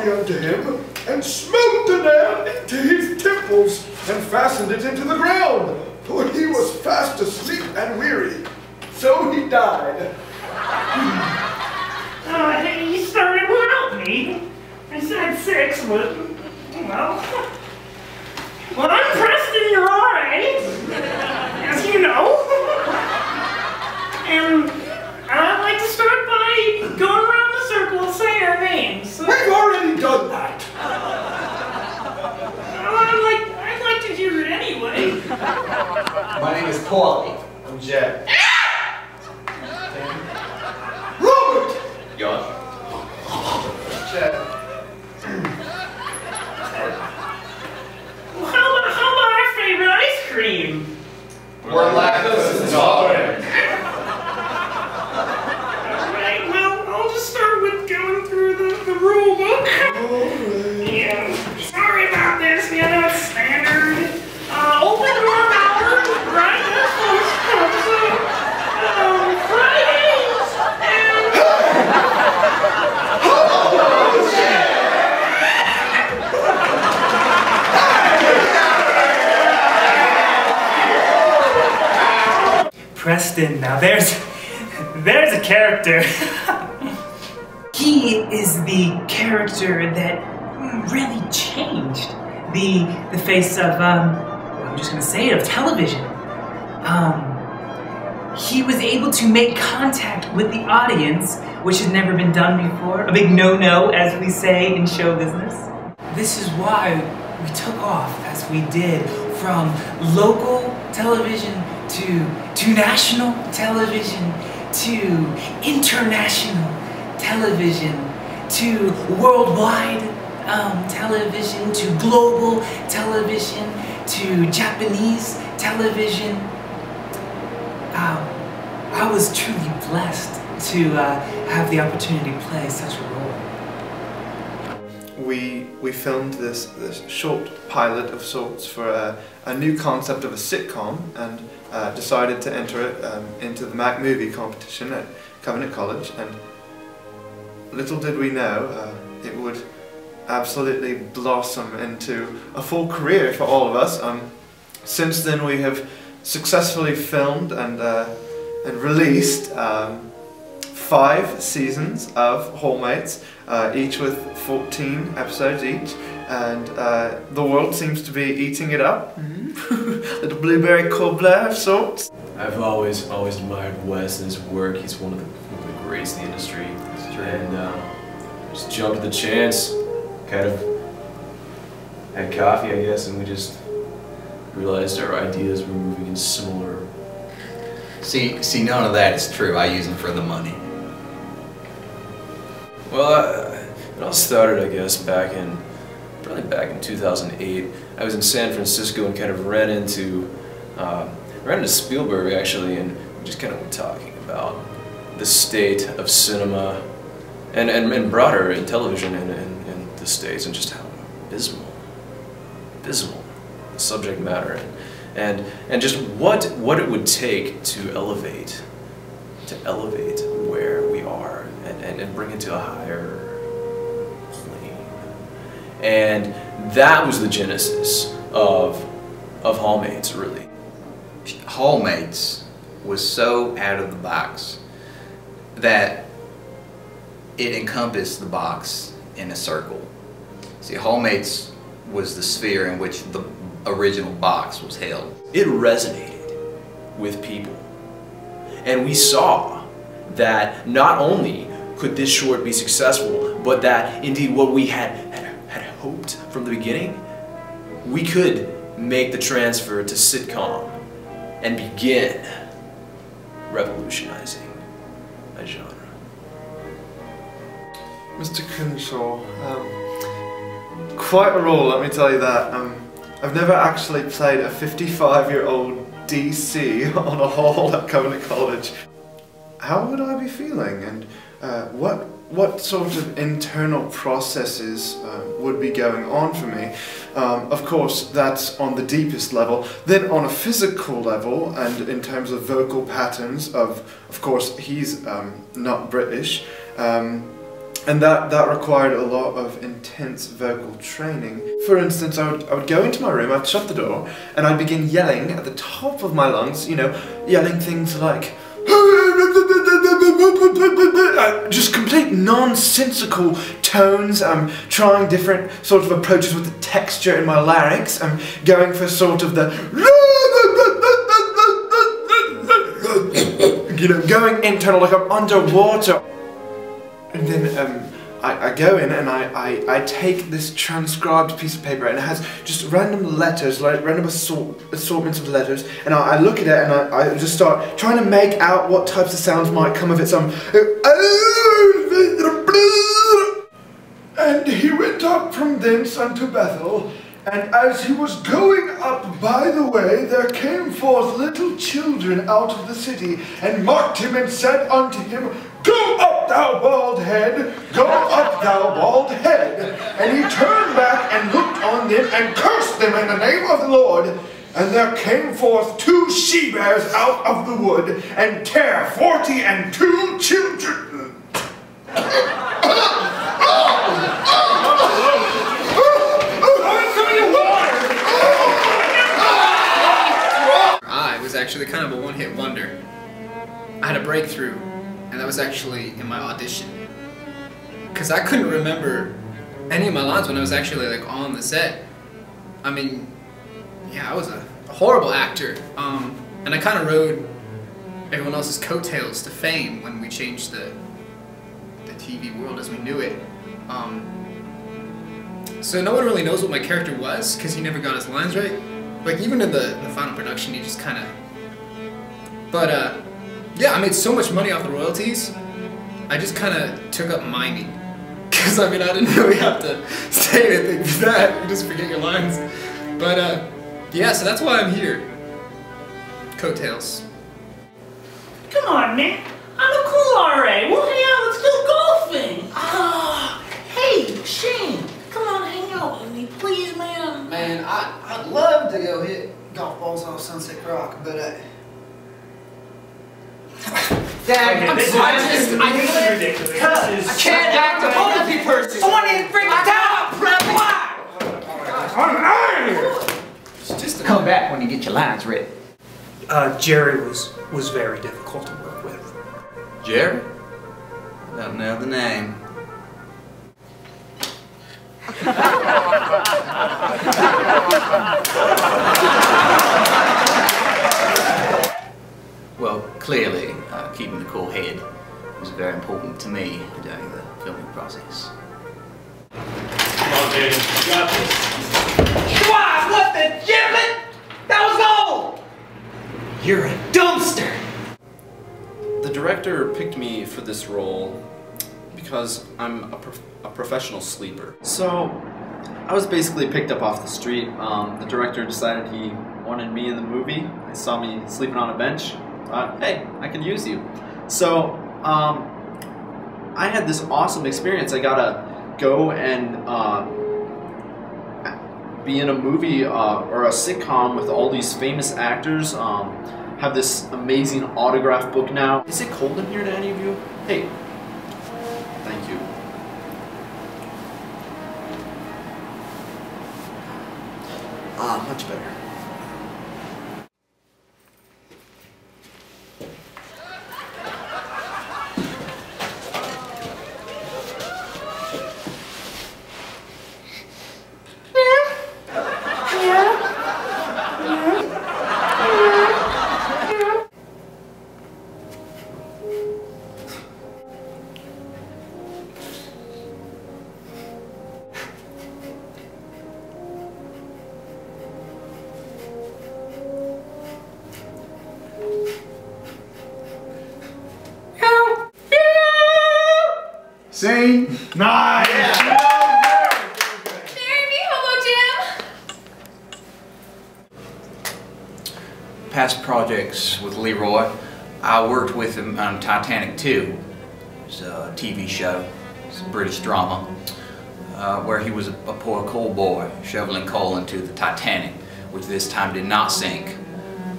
body unto him, and smote the nail into his temples, and fastened it into the ground, for he was fast asleep and weary. So he died. He started without me. I said 6, but, well... Well, I'm Preston, your RA, as you know. And I'd like to start by going around the circle and saying our names. We've already done that. Well, I'd like to hear it anyway. My name is Paulie. I'm Jed. Robert! Josh. Jed. How about our favorite ice cream? We're lactose intolerant. Alright, well, I'll just start with going through the rule book. Yeah, sorry about this, it's standard. Open door hour, right? That's close. Fridays, and... Preston, now there's a character. He is the character that really changed the face of, I'm just gonna say it, of television. He was able to make contact with the audience, which has never been done before. A big no-no, as we say in show business. This is why we took off as we did, from local television to national television, to international television, to worldwide television, to global television, to Japanese television. I was truly blessed to have the opportunity to play such a role. We filmed this short pilot of sorts for a new concept of a sitcom, and decided to enter it into the MAC movie competition at Covenant College. And little did we know it would absolutely blossom into a full career for all of us. Since then, we have successfully filmed and released 5 seasons of H.A.L.M.A.T.E.S, each with 14 episodes each, and the world seems to be eating it up. Little blueberry cobbler of sorts. I've always admired Wes and his work. He's one of the greats in the industry. And just jumped at the chance, kind of had coffee, I guess, and we just realized our ideas were moving in similar. See, none of that is true. I use them for the money. Well, it all started, I guess, probably back in 2008. I was in San Francisco and kind of ran into Spielberg, actually, and we just kind of were talking about the state of cinema and broader in television in the States, and just how abysmal the subject matter and just what it would take to elevate where we are and bring it to a higher plane. And that was the genesis of H.A.L.M.A.T.E.S, really. H.A.L.M.A.T.E.S was so out of the box that it encompassed the box in a circle. See, H.A.L.M.A.T.E.S was the sphere in which the original box was held. It resonated with people. And we saw that not only could this short be successful, but that indeed what we had hoped from the beginning, we could make the transfer to sitcom and begin revolutionizing a genre. Mr. Crenshaw, quite a role, let me tell you that. I've never actually played a 55-year-old DC on a hall at Covenant College. How would I be feeling, and what sort of internal processes would be going on for me? Of course, that's on the deepest level. Then on a physical level, and in terms of vocal patterns, of course, he's not British. And that required a lot of intense vocal training. For instance, I would go into my room, I'd shut the door, and I'd begin yelling at the top of my lungs, you know, yelling things like just complete nonsensical tones. I'm trying different sort of approaches with the texture in my larynx. I'm going for sort of the you know, going internal like I'm underwater. And then I go in and I take this transcribed piece of paper and it has just random letters, like random assortments of letters, and I look at it and I just start trying to make out what types of sounds might come of it. And he went up from thence unto Bethel, and as he was going up by the way, there came forth little children out of the city, and mocked him, and said unto him, Go up, thou bald head! Go up, thou bald head! And he turned back and looked on them, and cursed them in the name of the Lord. And there came forth 2 she-bears out of the wood, and tare 42 children. Was actually kind of a one-hit wonder. I had a breakthrough, and that was actually in my audition. Because I couldn't remember any of my lines when I was actually like on the set. I mean, yeah, I was a horrible actor, and I kind of rode everyone else's coattails to fame when we changed the TV world as we knew it. So no one really knows what my character was because he never got his lines right. Like, even in the final production, he just kind of... But, yeah, I made so much money off the royalties, I just kind of took up miming. Because, I mean, I didn't really have to say anything for that. You just forget your lines. But, yeah, so that's why I'm here. Coattails. Come on, man. I'm a cool RA. We'll hang out. Let's go golfing. Ah, hey, Shane. Come on, hang out with me, please, man. Man, I'd love to go hit golf balls off Sunset Rock, but Dad, Okay, this is ridiculous. I can't act a multi-person. Someone need to bring it down. Come back when you get your lines ready. Jerry was very difficult to work with. Jerry? I don't know the name. Well, clearly, keeping a cool head was very important to me during the filming process. Come on, David. You got this. Schwab, what the giblet? That was gold! You're a dumpster! The director picked me for this role because I'm a professional sleeper. So, I was basically picked up off the street. The director decided he wanted me in the movie. He saw me sleeping on a bench. Thought, hey, I could use you. So, I had this awesome experience. I got to go and be in a movie or a sitcom with all these famous actors. Have this amazing autograph book now. Is it cold in here to any of you? Hey, thank you. Much better. See? Nice! Yeah. Marry me, Homo Jim! Past projects with Leroy, I worked with him on Titanic 2. It's a TV show. It's a British drama where he was a poor coal boy shoveling coal into the Titanic, which this time did not sink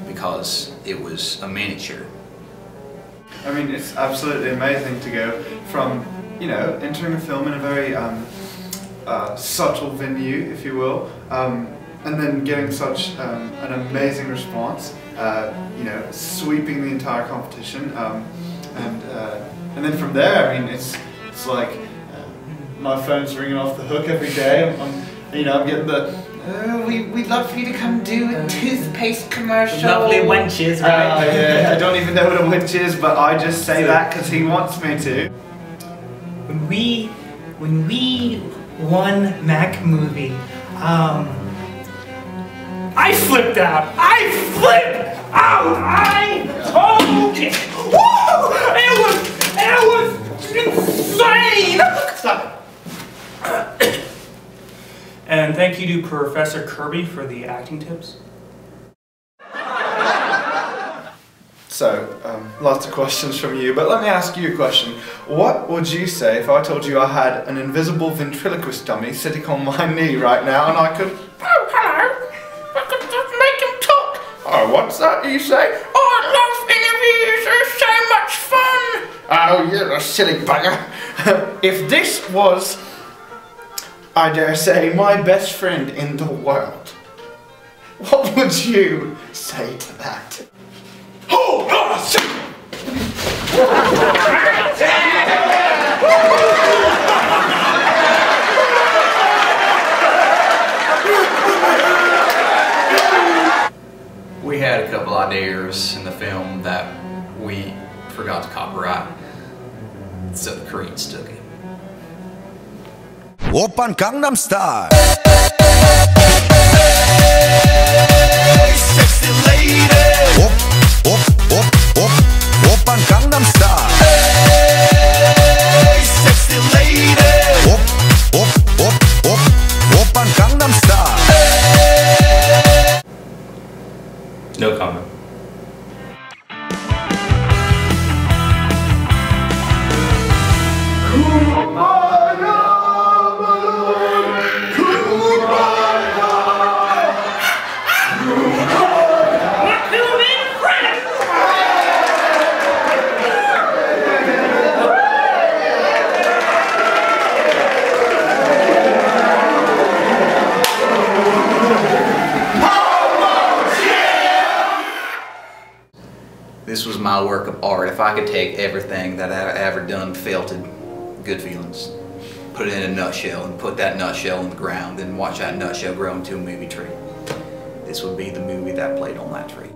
because it was a miniature. I mean, it's absolutely amazing to go from you know, entering a film in a very subtle venue, if you will, and then getting such an amazing response, you know, sweeping the entire competition, and then from there, I mean, it's like my phone's ringing off the hook every day. I'm getting the we'd love for you to come do a toothpaste commercial. Lovely wenches, right? Yeah, I don't even know what a wench is, but I just say that because he wants me to. When we won MAC movie, I flipped out. I told you. Woo! It was insane. Stop it. And thank you to Professor Kirby for the acting tips. So, lots of questions from you, but let me ask you a question. What would you say if I told you I had an invisible ventriloquist dummy sitting on my knee right now and I could... Oh, hello! I could just make him talk! Oh, what's that you say? Oh, I love interviews, they're so much fun! Oh, you're a silly bugger. If this was, I dare say, my best friend in the world, what would you say to that? Oh, We had a couple ideas in the film that we forgot to copyright, so the Koreans took it. Oppan Gangnam Style. Sexy lady. Oppan Gangnam Style. Sexy lady. Oppan Gangnam Style. No comment. This was my work of art. If I could take everything that I've ever done, felted, good feelings, put it in a nutshell and put that nutshell in the ground and watch that nutshell grow into a movie tree, this would be the movie that played on that tree.